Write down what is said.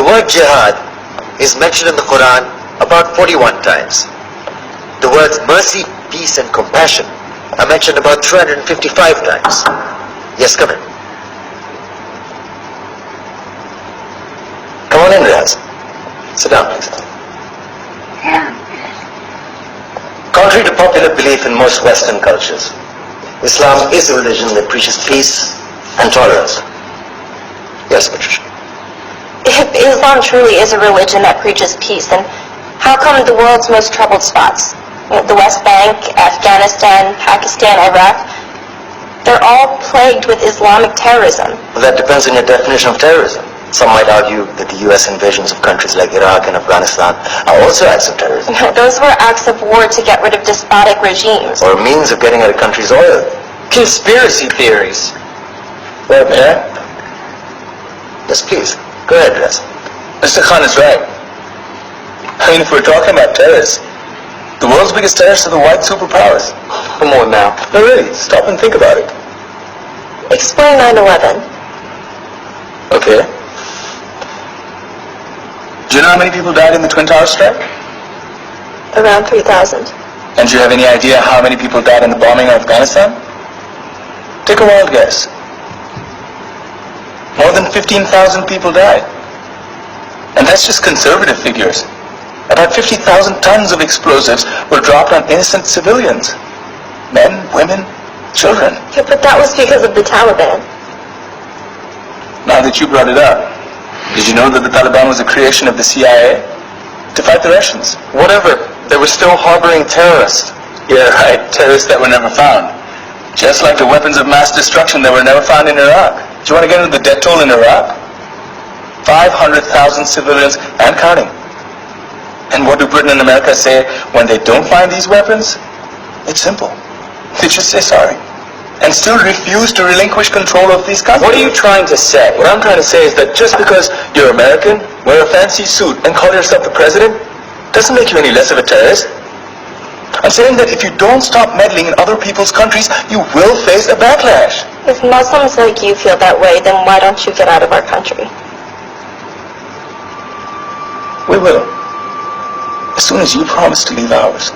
word jihad is mentioned in the Quran about 41 times. The words mercy, peace and compassion are mentioned about 355 times. Yes, come in. Come on in, Riaz. Sit down, please. Contrary to popular belief in most Western cultures, Islam is a religion that preaches peace and tolerance. Yes, Patricia. If Islam truly is a religion that preaches peace, then how come the world's most troubled spots, the West Bank, Afghanistan, Pakistan, Iraq, they're all plagued with Islamic terrorism? Well, that depends on your definition of terrorism. Some might argue that the U.S. invasions of countries like Iraq and Afghanistan are also acts of terrorism. Those were acts of war to get rid of despotic regimes. Or a means of getting at a country's oil. Conspiracy theories. Well, yeah? Yes, please. Go ahead, Rez. Mr. Khan is right. I mean, if we're talking about terrorists, the world's biggest terrorists are the white superpowers. Come on now. No, really, stop and think about it. Explain 9/11. Okay. Do you know how many people died in the Twin Towers strike? Around 3,000. And do you have any idea how many people died in the bombing of Afghanistan? Take a wild guess. More than 15,000 people died. And that's just conservative figures. About 50,000 tons of explosives were dropped on innocent civilians. Men, women, children. Yeah, but that was because of the Taliban. Now that you brought it up, did you know that the Taliban was a creation of the CIA to fight the Russians? Whatever. They were still harboring terrorists. Yeah, right. Terrorists that were never found. Just like the weapons of mass destruction that were never found in Iraq. Do you want to get into the death toll in Iraq? 500,000 civilians and counting. And what do Britain and America say when they don't find these weapons? It's simple. They just say sorry. And still refuse to relinquish control of these countries. What are you trying to say? What I'm trying to say is that just because you're American, wear a fancy suit, and call yourself the president, doesn't make you any less of a terrorist. I'm saying that if you don't stop meddling in other people's countries, you will face a backlash. If Muslims like you feel that way, then why don't you get out of our country? We will. As soon as you promise to leave ours.